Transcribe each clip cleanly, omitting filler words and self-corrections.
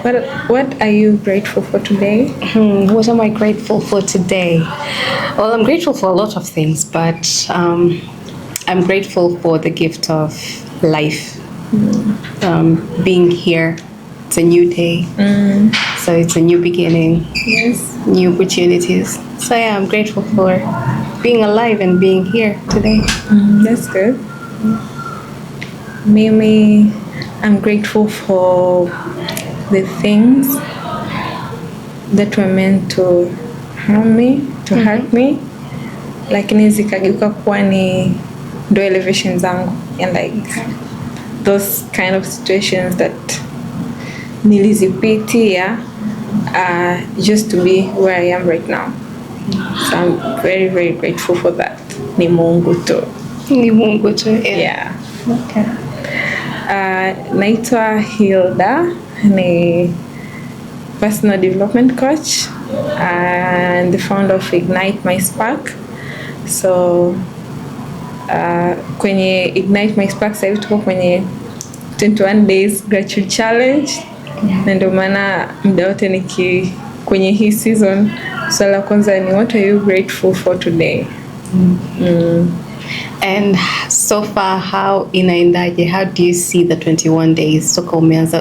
What are you grateful for today? What am I grateful for today? Well, I'm grateful for a lot of things, but I'm grateful for the gift of life. Being here, it's a new day, so it's a new beginning. Yes. New opportunities. So yeah, I'm grateful for being alive and being here today. That's good. Mimi, I'm grateful for the things that were meant to harm me, hurt me, lakini zikageuka kuwa ni ndo elevation zangu, and like those kind of situations that nilizipitia just to be where I am right now. So I'm very, very grateful for that. Ni Mungu tu. Ni Mungu tu. Yeah. Okay. Naitwa Hilda, ni personal development coach and the founder of Ignite My Spark. So kwenye Ignite My Spark sasa hivi tuko kwenye 21 days gratitude challenge, na ndio maana muda wote niki kwenye hii season, swala la kwanza ni what are you grateful for today? And so far how inaendaje? How do you see the 21 days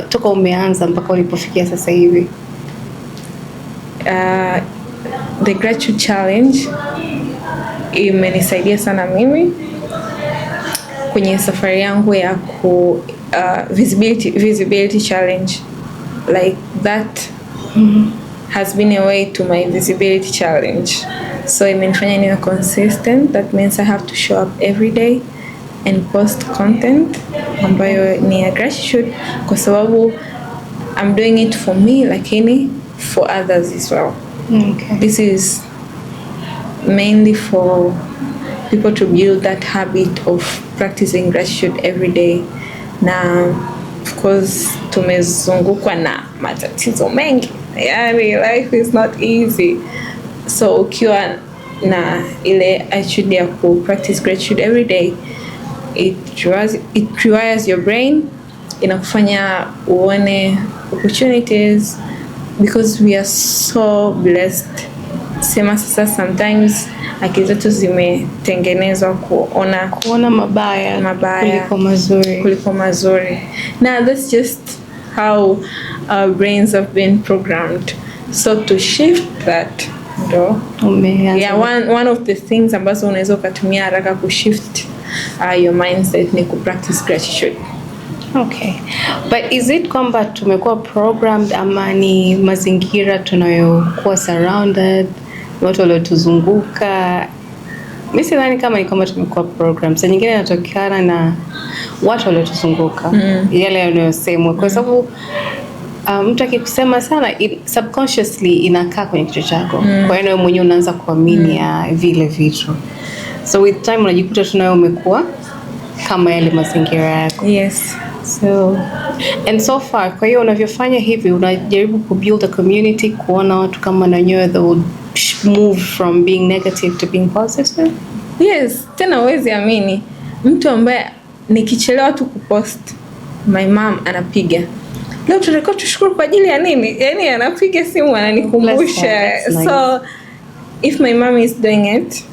toka umeanza mpaka ulipofikia sasa hivi? The gratitude challenge imenisaidia sana mimi kwenye safari yangu ya ku visibility challenge, like that has been a way to my visibility challenge. So imenifanya niwe consistent. That means I have to show up every day and post content ambayo ni ya gratitude, kwa sababu I'm doing it for me lakini for others as well. Okay. This is mainly for people to build that habit of practicing gratitude every day. Na of course tumezungukwa na matatizo mengi, yani life is not easy. So ukiwa na ile attitude ya ku practice gratitude every day, it rewires your brain, inakufanya uone opportunities, because we are so blessed. Sema sasa sometimes akili zetu zimetengenezwa kuona mabaya kuliko mazuri. Now that's just how our brains have been programmed. So to shift that, one of the things ambazo unaweza ukatumia haraka ku shift your mindset ni ku practice gratitude. Okay. But is it kwamba tumekuwa programmed ama ni mazingira tunayokuwa surrounded, watu waliotuzunguka? Mimi sidhani kama ni kama tumekuwa programmed. Saa nyingine inatokana na watu waliotuzunguka, yale yanayosemwa, kwa sababu mtu akikusema sana subconsciously inakaa kwenye kichwa chako. Kwa hiyo wewe mwenyewe unaanza kuamini vile vitu. So with time unajikuta tunayo umekuwa kama yale mazingira yako. Yes. So far, kwa hiyo unavyofanya hivi, unajaribu ku build a community, kuona watu kama na nyoyo that would move from being negative to being positive. Yes, tena uwezi amini, mtu ambaye nikichelewa tu kupost, my mom anapiga, leo tunataka tushukuru kwa ajili ya nini? Yani anapiga simu ananikumbusha. So if my mom is doing it,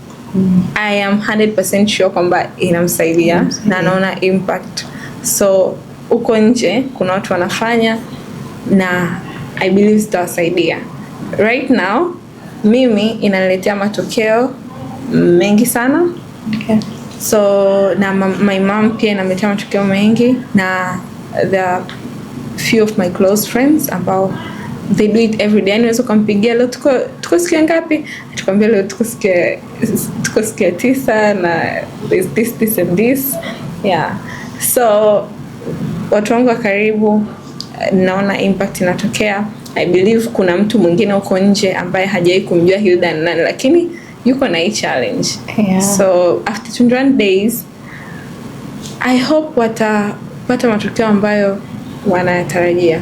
I am 100% sure kwamba inamsaidia na anaona impact. So uko nje kuna watu wanafanya na I believe zitawasaidia. Right now mimi inaniletea matokeo mengi sana. Okay. So na my mom pia inaniletea matokeo mengi, na the few of my close friends ambao they do it every day. Unaweza kumpigia leo tuko siku ngapi? Tukwambia leo tuko siku 9 na this and this. Yeah. So watu wangu wa karibu naona impact inatokea. I believe kuna mtu mwingine uko nje ambaye hajawahi kumjua Hilda ni nani, lakini yuko na hii challenge. Yeah. So after 21 days I hope watapata matokeo ambayo wanayatarajia.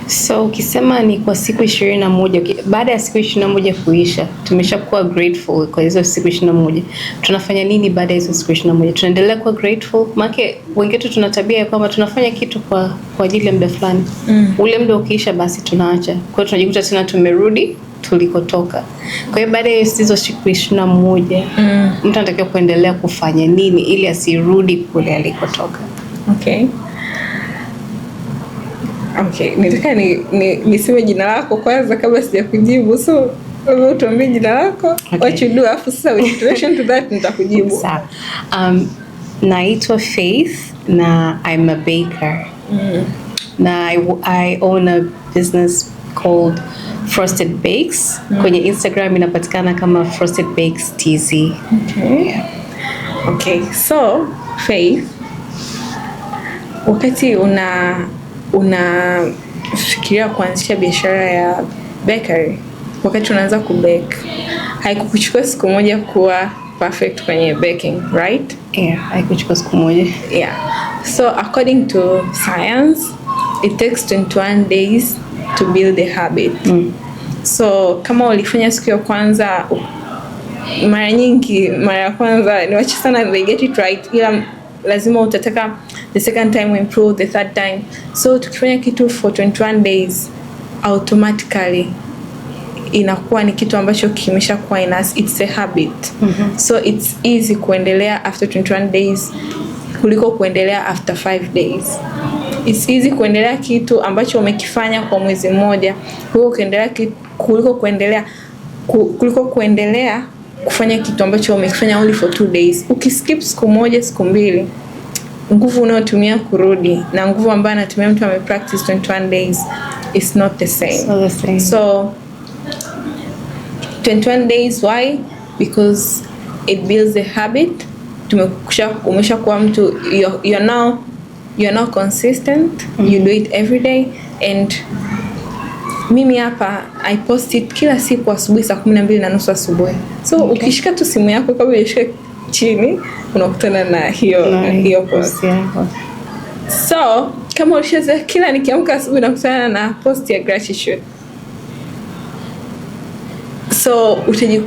So ukisema ni kwa siku 21, baada ya siku 21 kuisha, tumeshakuwa grateful kwa hizo siku 21. Tunafanya nini baada ya hizo siku 21? Tunaendelea kuwa grateful? Maana wengine tuna tabia ya kwamba tunafanya kitu kwa ajili ya muda fulani. Ule muda ukiisha basi tunaacha. Kwa hiyo tunajikuta tena tumerudi tulikotoka. Kwa hiyo baada ya hizo siku 21, mtu anatakiwa kuendelea kufanya nini ili asirudi kule alikotoka? Okay, nitaka niseme jina lako kwanza kabla sijakujibu. So, wewe utuambie jina lako, what you do, afu sasa with relation to that nitakujibu. Sawa. Naitwa Faith na I'm a baker. Na I own a business called Frosted Bakes. Kwenye Instagram inapatikana kama Frosted Bakes TZ. Okay, so Faith, wakati unafikiria kuanzisha biashara ya bakery, wakati unaanza kubake, haikukuchukua siku moja kuwa perfect kwenye baking, right? Yeah, haikuchukua siku moja. Yeah. So according to science, it takes 21 days to build a habit. So kama ulifanya siku ya kwanza, mara ya kwanza ni wacha sana they get it right, ila lazima utataka the second time improve, the third time. So tukifanya kitu for 21 days automatically inakuwa ni kitu ambacho kimeshakuwa in us, it's a habit. So it's easy kuendelea after 21 days kuliko kuendelea after 5 days. It's easy kuendelea kitu ambacho umekifanya kwa mwezi mmoja kuliko kuendelea kufanya kitu ambacho umekifanya only for 2 days. Ukiskip siku moja, siku mbili, nguvu unayotumia kurudi na nguvu ambayo anatumia mtu amepractice 21 days is not the same. So 21 days, why? Because it builds a habit. Umeshakuwa mtu, you're now consistent. You do it every day. And mimi hapa I post it kila siku asubuhi saa 12:30 asubuhi. So ukishika tu simu yako kabla ushika chini unakutana na hiyo post. So kama ulishazoea kila nikiamka asubuhi nakutana na post ya gratitude. So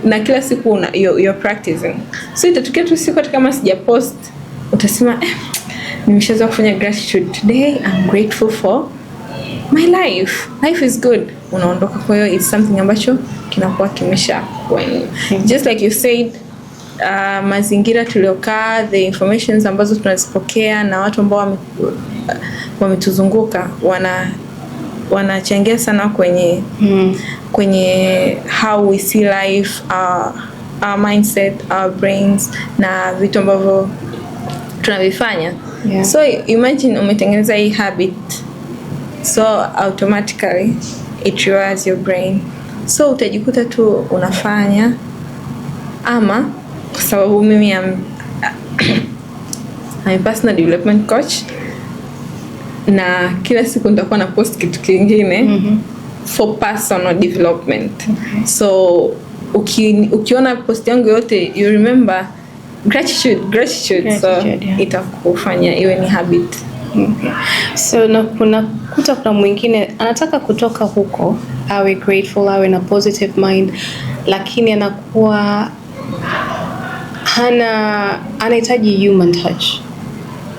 na kila siku you're practicing. So itatokea tu siku hata kama sija post utasema nimeshaanza kufanya gratitude today, I'm grateful for my life. Life is good. Unaondoka, kwa hiyo it's something ambacho kinakuwa kimesha kwa nini. Just like you said, mazingira tuliokaa, the informations ambazo tunazipokea na watu ambao wametuzunguka wanachangia sana kwenye how we see life, our mindset, our brains na vitu ambavyo tunavifanya. So imagine umetengeneza hii habit, so automatically it rewards your brain. So utajikuta tu unafanya, ama kwa sababu mimi I'm a personal development coach na kila siku nitakuwa na post kitu kingine for personal development. So ukiona post yangu yote you remember gratitude. So itakufanya iwe ni habit. So kuna mwingine anataka kutoka huko awe grateful, awe na positive mind, lakini anakuwa anahitaji human touch.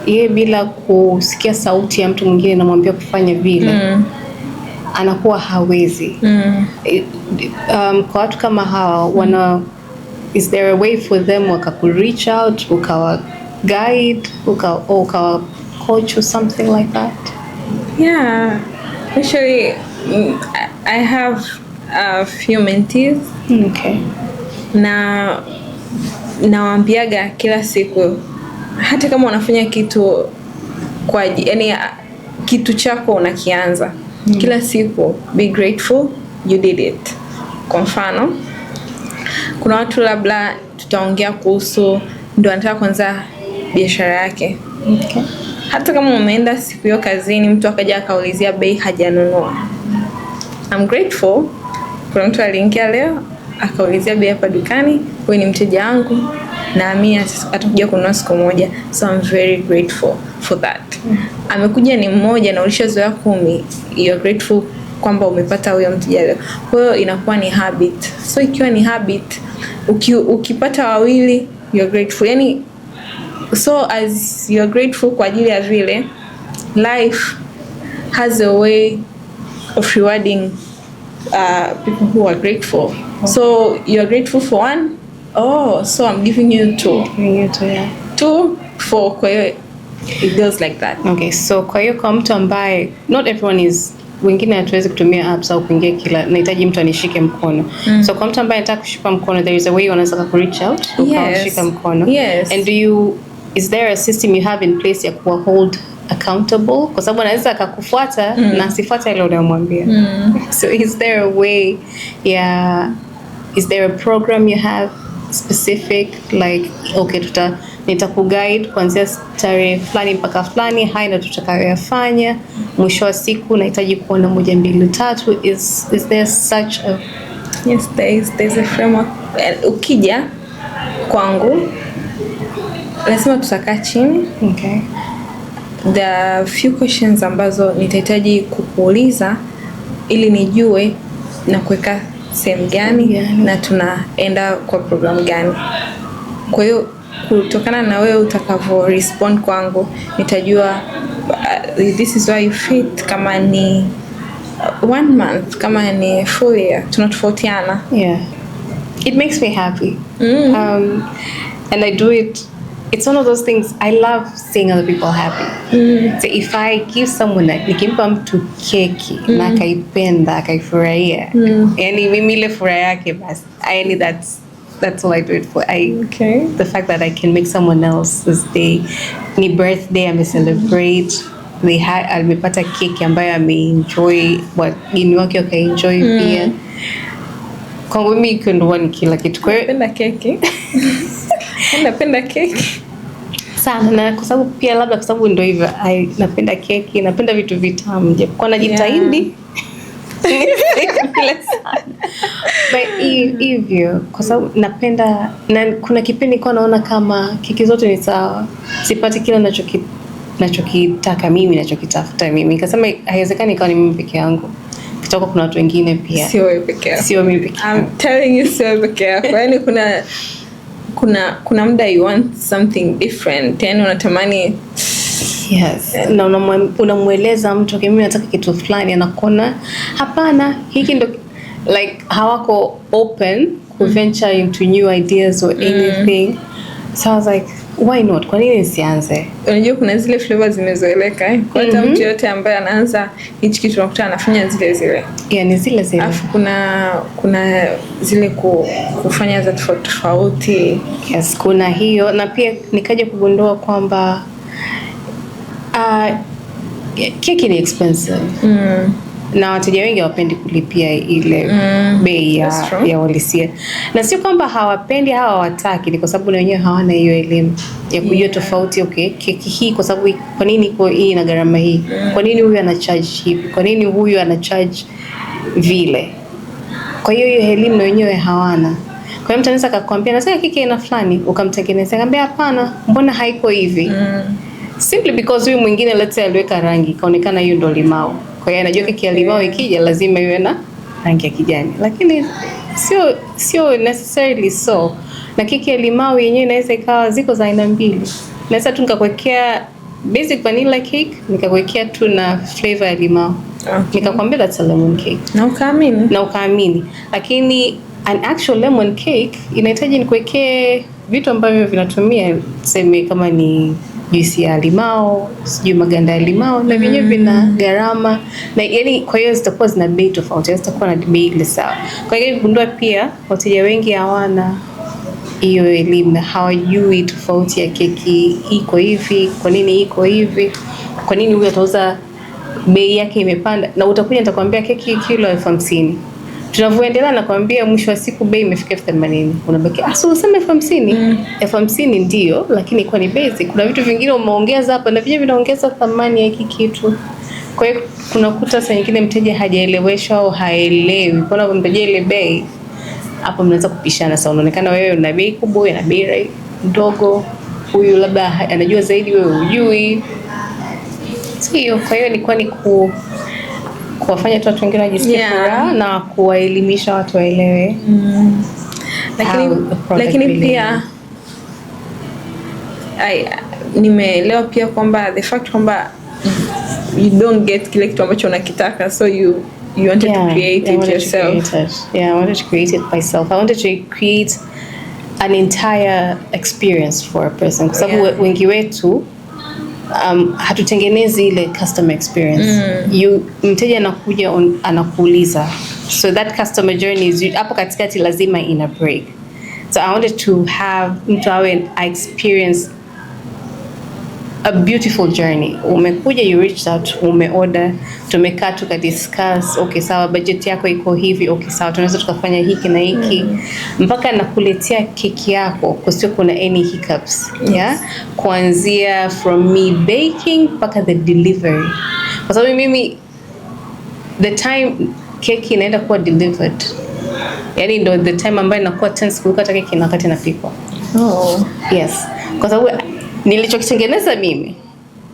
Yeye bila kusikia sauti ya mtu mwingine anamwambia kufanya vile anakuwa hawezi. Kwa watu kama hawa is there a way for them wakaku reach out, ukawa guide, ukawa coach or something like that? Yeah, actually I have a few mentees. Na nawaambiaga kila siku, hata kama unafanya kitu kitu chako unakianza kila siku, be grateful you did it. Kwa mfano, kuna watu labda tutaongea kuhusu ndio anataka kuanza biashara yake. Hata kama umeenda siku hiyo kazini mtu akaja akaulizia bei hajanunua, I'm grateful. Kuna mtu aliingia leo akaulizia bei hapa dukani, wewe ni mteja wangu na mimi atakuja kununua siku moja. So I'm very grateful for that. amekuja ni mmoja na ulishazoea 10, you're grateful kwamba umepata huyo mteja leo. Kwa hiyo inakuwa ni habit. So ikiwa ni habit, ukipata wawili you're grateful. Yani so as you're grateful kwa ajili ya vile, life has a way of rewarding people who are grateful. So you're grateful for one, so I'm giving you 2. Yeah. 2 for, kwa hiyo it goes like that. Okay, so kwa hiyo kwa mtu ambaye not everyone is, wengine hatuwezi kutumia apps au kuingia kila, nahitaji mtu anishike mkono. So kwa mtu ambaye anataka kushika mkono, there is a way unaweza ku reach out ukashika mkono. Yes. And is there a system you have in place ya kuwa hold accountable? Kwa sababu anaweza akakufuata na asifuate ile unayomwambia. So is there a way, is there a program you have specific, like okay, nitakuguide kuanzia tarehe fulani mpaka fulani, haya ndio tutakayoyafanya, mwisho wa siku nahitaji kuona 1 2 3. Is there such a... Yes, there's a framework. Ukija kwangu lazima tutakaa chini. Okay. There are few questions ambazo nitahitaji kukuuliza ili nijue na kuweka sehemu gani na tunaenda kwa program gani. Kwa hiyo kutokana na wewe utakavyo respond kwangu, nitajua this is why you fit, kama ni 1 month, kama ni full year, tunatofautiana. Yeah. It makes me happy. And I do it. It's one of those things, I love seeing other people happy. So if I give someone, nikimpa mtu keki na akaipenda, akaifurahia, yani mimi ile furaha yake basi, yani that's all I do it for. The fact that I can make someone else's day, ni birthday, ame celebrate, amepata keki ambayo ameenjoy, wageni wake wakaenjoy pia. Kwangu mimi iko ni kila kitu. Kwa hiyo napenda keki. Napenda keki sana, na kwa sababu pia labda kwa sababu ndio hivyo, napenda keki, napenda vitu vitamu, japokuwa najitahidi but hivyo kwa sababu napenda, na kuna kipindi kwa naona kama keki zote ni sawa, sipati kile nachokitaka mimi, nachokitafuta mimi, nikasema haiwezekani ikawa ni mimi peke yangu, kitoka kuna watu wengine pia, sio wewe peke yako, sio mimi peke yangu. I'm telling you, sio wewe peke yako. Yani kuna muda you want something different, yani unatamani na unamueleza mtu okay, mimi nataka kitu fulani, anakuona hapana, hiki ndo, like hawako open to venture into new ideas or anything. So I was like, why not? Kwa nini nisianze? Unajua kuna zile flavors zimezoeleka kwa hata mtu yote ambaye anaanza hichi kitu unakuta anafanya zile. Ni zile. Alafu kuna zile kufanya za tofauti. Yes, kuna hiyo, na pia nikaja kugundua kwamba keki ni expensive. Na wateja wengi hawapendi kulipia ile bei ya walisia. Na sio kwamba hawapendi, hawataki, ni kwa sababu na wenyewe hawana hiyo elimu ya kujua tofauti. Okay, keki hii kwa sababu kwa nini iko hii na gharama hii? Kwa nini huyu ana charge hivi? Kwa nini huyu ana charge vile? Kwa hiyo elimu na wenyewe hawana. Kwa hiyo mtu anaweza akakwambia nataka keki ina fulani, ukamtengenezea, akamwambia hapana, mbona haiko hivi? Simply because huyu mwingine let's say aliweka rangi, kaonekana hiyo ndo limao. Kwa hiyo anajua keki ya limao ikija lazima iwe na rangi ya kijani. Lakini sio necessarily so. Na keki ya limao yenyewe inaweza ikawa ziko za aina mbili. Naweza tu nikakuwekea basic vanilla cake, nikakuwekea tu na flavor ya limao. Okay. Nikakwambia that's a lemon cake. Na ukaamini. Lakini an actual lemon cake inahitaji nikuwekee vitu ambavyo vinatumia, sema kama ni juisi ya limao, sijui maganda ya limao, na vyenyewe vina gharama, na yani kwa hiyo zitakuwa zina bei tofauti, zitakuwa na bei ile sawa. Kwa hiyo gundua pia wateja wengi hawana hiyo elimu, na hawajui tofauti ya keki iko hivi, kwa nini iko hivi, kwa nini huyu atauza bei yake imepanda. Na utakuja nitakwambia keki kilo 50,000. Tunavyoendelea nakwambia mwisho wa siku bei imefika 80,000. Unabaki so useme 50,000. 50,000 ndio, lakini kwa ni basic. Kuna vitu vingine umeongeza hapa na vile vinaongeza thamani ya hiki kitu. Kwa hiyo kunakuta saa nyingine mteja hajaeleweshwa au haelewi. Kwa nini unamtajia ile bei? Hapo mnaanza kupishana. Sasa unaonekana wewe una bei kubwa na bei ndogo. Huyu labda anajua zaidi, wewe hujui. Sio, kwa hiyo ilikuwa ni kuwafanya tu watu wengine wajisikie furaha na kuwaelimisha watu waelewe. Lakini pia nimeelewa pia kwamba the fact kwamba you don't get kile kitu ambacho unakitaka, so you wanted to create it yourself. I wanted to create it myself. I wanted to create an entire experience for a person, kwa sababu wengi wetu hatutengenezi ile customer experience. Mteja anakuja anakuuliza, so that customer journey is hapo katikati lazima ina break. So I wanted to have mtu awe experience a beautiful journey. Umekuja, you reached out, umeorder, tumekaa tukadiscuss, okay sawa, budget yako iko hivi, okay sawa, tunaweza tukafanya hiki na hiki, mpaka nakuletea keki yako kusio kuna any hiccups. Kuanzia from me baking mpaka the delivery, kwa sababu mimi the time keki inaenda kuwa delivered, yani ndo the time ambayo inakuwa tense kuliko hata keki na wakati inapikwa. Yes, kwa sababu nilichokitengeneza mimi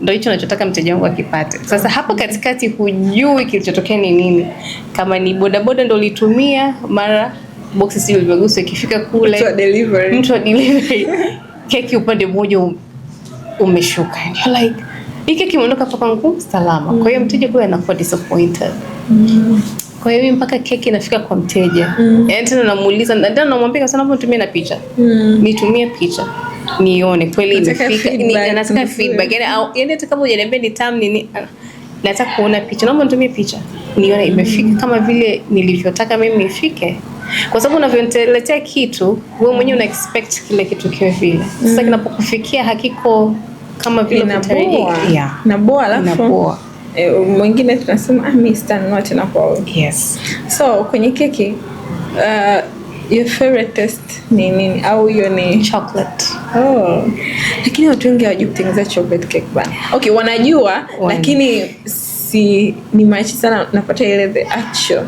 ndio hicho ninachotaka mteja wangu akipate. Sasa hapa katikati hujui kilichotokea ni nini. Kama ni bodaboda ndio ulitumia, mara boxi sio ilivyogusa ikifika kule mtu wa delivery keki upande mmoja umeshuka. You're like, hii keki imeondoka hapa kwangu salama. Kwa hiyo mteja kule anakuwa disappointed. Kwa hiyo mimi mpaka keki inafika kwa mteja. Yaani tena namuuliza, ndio namwambia sana hapo nitumie na picha. Nitumie picha nione kweli imefika. Nataka feedback. Yaani hata kama hujaniambia ni tamu nini, nataka kuona picha. Naomba nitumie picha nione imefika kama vile nilivyotaka mimi ifike. Kwa sababu unavyoniletea kitu, wewe mwenyewe una expect kile kitu kiwe vile. Sasa kinapokufikia hakiko kama vile unatarajia. Inaboa. Mwingine tunasema mimi sitanunua tena kwa. Yes. So kwenye keki your favorite taste ni nini, au hiyo ni chocolate? Lakini watu wengi hawajui kutengeneza chocolate cake bana. Okay, wanajua lakini ni machi sana napata ile the actual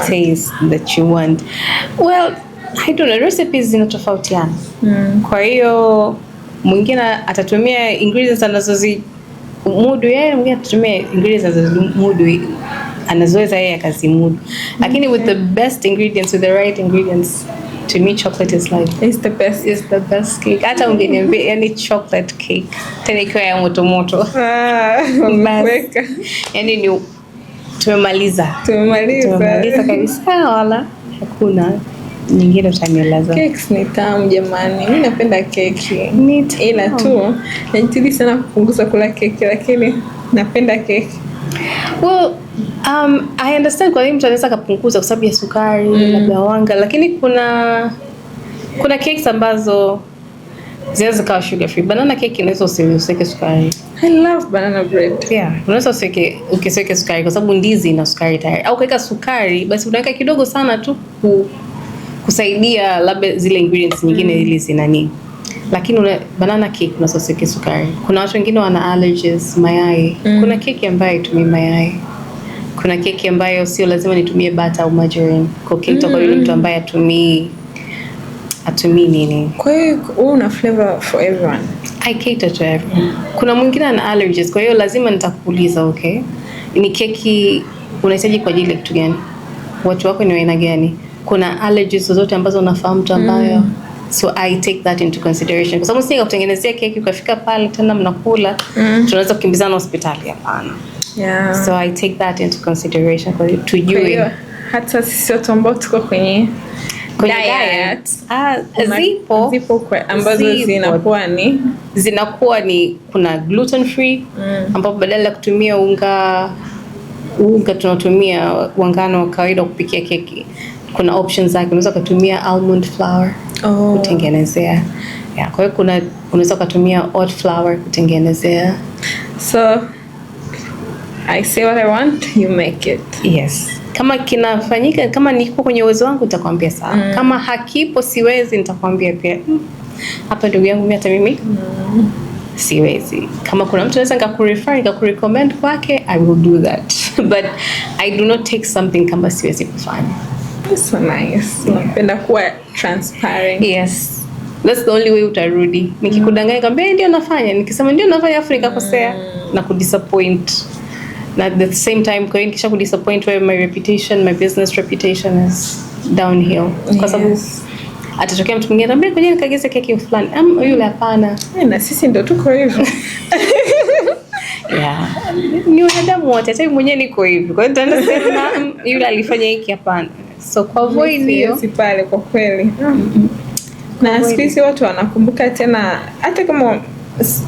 taste that you want. Well, I don't know, recipes zinatofautiana. Kwa hiyo mwingine atatumia ingredients anazozimudu yeye, mwingine atatumia ingredients anazozimudu anazoweza yeye akazimudu. Lakini with the best ingredients, with the right ingredients, to me chocolate is like it's the best cake. Hata ungeniambia yani chocolate cake tena ikiwa ya moto moto, yani ni tumemaliza kabisa, wala hakuna nyingine utanieleza. Cakes ni tamu jamani, mimi napenda keki, ila tu najitahidi sana kupunguza kula keki, lakini napenda keki. Well, I understand kwa nini mtu anaweza kupunguza kwa sababu ya sukari, labda wanga, lakini kuna cakes ambazo zinaweza kuwa sugar free. Banana cake inaweza usiweke sukari. I love banana bread. Yeah, unaweza usiweke sukari kwa sababu ndizi ina sukari tayari. Au kuweka sukari basi unaweka kidogo sana tu kusaidia labda zile ingredients nyingine ili zinani. Lakini banana cake unaweza usiweke sukari. Kuna watu wengine wana allergies mayai. Kuna keki ambayo itumii mayai. Kuna keki ambayo sio lazima nitumie butter au margarine. Kwa keki kwa yule mtu ambaye atumii nini. Kwa hiyo una flavor for everyone. I cater to everyone. Kuna mwingine ana allergies, kwa hiyo lazima nitakuuliza, okay, ni keki unahitaji kwa ajili ya kitu gani? Watu wako ni aina gani? Kuna allergies zozote ambazo unafahamu mtu ambayo so I take that into consideration. Kwa sababu sisi kutengenezea keki ukafika pale tena mnakula, tunaweza kukimbizana hospitali, hapana. Yeah. So I take that into consideration kwa tujue hata sisi watu ambao tuko kwenye diet. Zipo kwa ambazo zinakuwa ni kuna gluten free ambapo badala ya kutumia unga tunatumia wangano wa kawaida kupikia keki. Kuna options zake, unaweza kutumia almond flour kutengenezea. Yeah, kwa hiyo unaweza kutumia oat flour kutengenezea. So I say what I want, you make it. Yes. Kama kinafanyika, kama niko kwenye uwezo wangu nitakwambia sawa. Kama hakipo siwezi nitakwambia pia. Hapa ndugu yangu mimi hata mimi siwezi. Kama kuna mtu anaweza nikakurecommend kwake, I will do that. But I do not take something kama siwezi kufanya. That's so nice. Napenda kuwa transparent. Yes. That's the only way utarudi. Nikikudanganya kwambia ndio nafanya, nikisema ndio nafanya afu nikakosea na kudisappoint. Na at the same time kwa hiyo nikisha kudisappoint wewe, my reputation, my business reputation is downhill. Kwa sababu atatokea mtu mwingine anambia ngoja nikageze keki fulani. Yule hapana. Na sisi ndio tuko hivyo. Yeah. Ni wanadamu wote, hata mwenyewe niko hivyo. Kwa hiyo nitaenda sema yule alifanya hiki hapana. So kwa avoid hiyo si pale kwa kweli. Na sisi watu wanakumbuka tena hata kama watu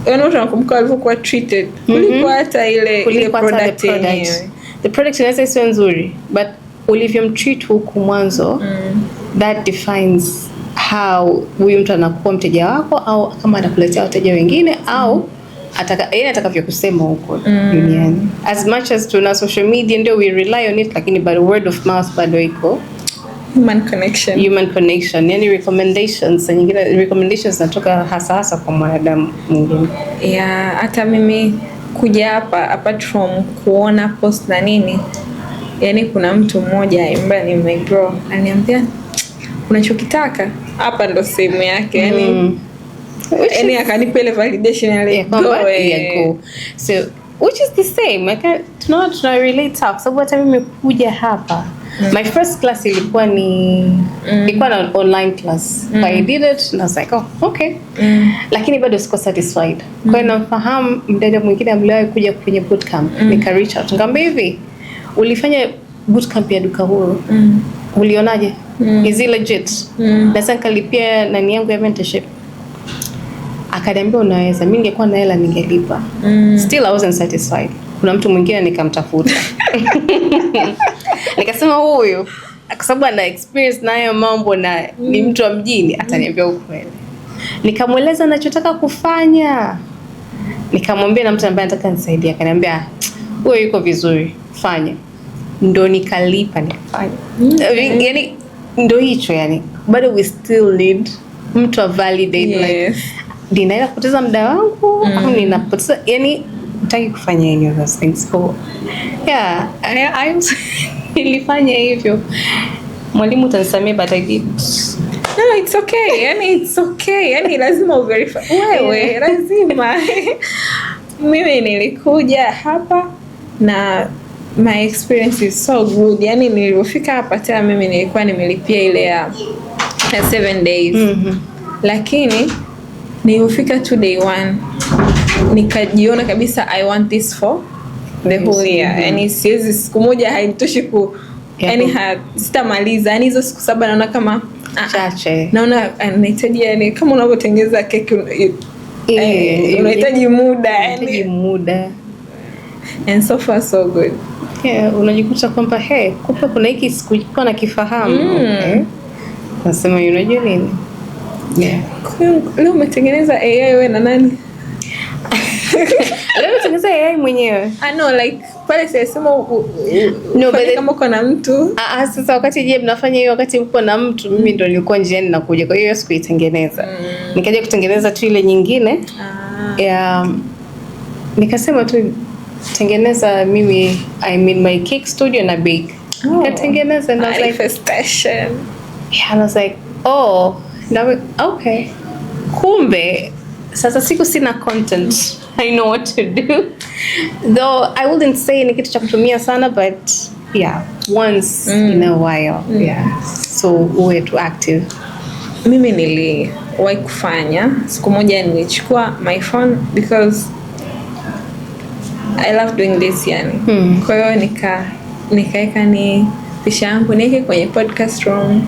wanakumbuka walivyokuwa treated kuliko hata ile product yenyewe. The product inaweza isiwe nzuri, but ulivyomtreat huku mwanzo that defines how huyu mtu anakuwa mteja wako, au kama anakuletea wateja wengine au atakavyokusema huko duniani. As much as tuna social media ndio we rely on it, lakini but word of mouth bado iko. Human connection. Yani recommendations natoka hasa kwa mwanadamu mwingine. Yeah, hata mimi kuja hapa apart from kuona post na nini, yani kuna mtu mmoja ambaye ni my bro ananiambia unachokitaka hapa ndo sehemu yake, yani akanipa ile validation ile go. So which is the same, tuna relate hapo sababu hata mimi kuja hapa my first class ilikuwa na online class. I did it and I was like okay. Lakini bado siko satisfied. Kwa hiyo nafahamu mdada mwingine ambaye kuja kwenye bootcamp, nika reach out ngambia hivi ulifanya bootcamp ya Duka Huru, ulionaje? Is it legit? Na sasa nikalipia nani yangu ya mentorship. Akaniambia unaweza. Mimi ningekuwa na hela ningelipa. Still I wasn't satisfied. Kuna mtu mwingine nikamtafuta. Nikasema huyu kwa sababu ana experience na hayo mambo na ni mtu wa mjini ataniambia ukweli. Nikamweleza ninachotaka kufanya. Nikamwambia na mtu ambaye anataka nisaidie, akaniambia wewe yuko vizuri, fanya. Ndo nikalipa nikafanya. Yani ndo hicho yani. Bado we still need mtu a validate like ninaenda kupoteza muda wangu au ninapoteza, yani nitaki kufanya any of those things. So yeah, I nilifanya hivyo. Mwalimu utanisamea but I did. No, it's okay. It's okay. Lazima uverify. Wewe lazima. Mimi nilikuja hapa na my experience is so good. Nilipofika hapa tena mimi nilikuwa nimelipia ile ya 7 days. Lakini nilipofika to day 1 nikajiona kabisa I want this for the whole year. Siwezi siku moja haitoshi sitamaliza. Hizo siku 7 naona kama chache. Naona nahitaji kama unavyotengeneza keki unahitaji muda. And so far so good. Yeah, unajikuta kwamba kumbe kuna hiki sikuwa nakifahamu. Nasema unajua nini? Yeah. Leo umetengeneza AI wewe na nani? Leo umetengeneza AI mwenyewe. Like pale sema kama uko na mtu. Sasa wakati mnafanya hiyo wakati mko na mtu, mimi ndo nilikuwa njiani nakuja. Kwa hiyo sikuitengeneza. Nikaja kutengeneza tu ile nyingine. Nikasema tu tengeneza mimi I'm in my cake studio na bake. Nikatengeneza na manifestation. I was like, okay. Kumbe sasa siku sina content. I know what to do. Though I wouldn't say ni kitu cha kutumia sana, but once in a while. So uwe tu active. Mimi niliwahi kufanya siku moja, nilichukua my phone because I love doing this Kwa hiyo nikaeka ni picha yangu niweke kwenye podcast room,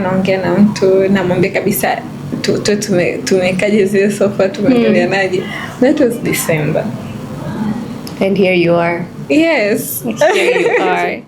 naongea na mtu namwambia kabisa tumekaje zile sofa, tumeangalianaje. That was December. And here you are. Yes. Here you are.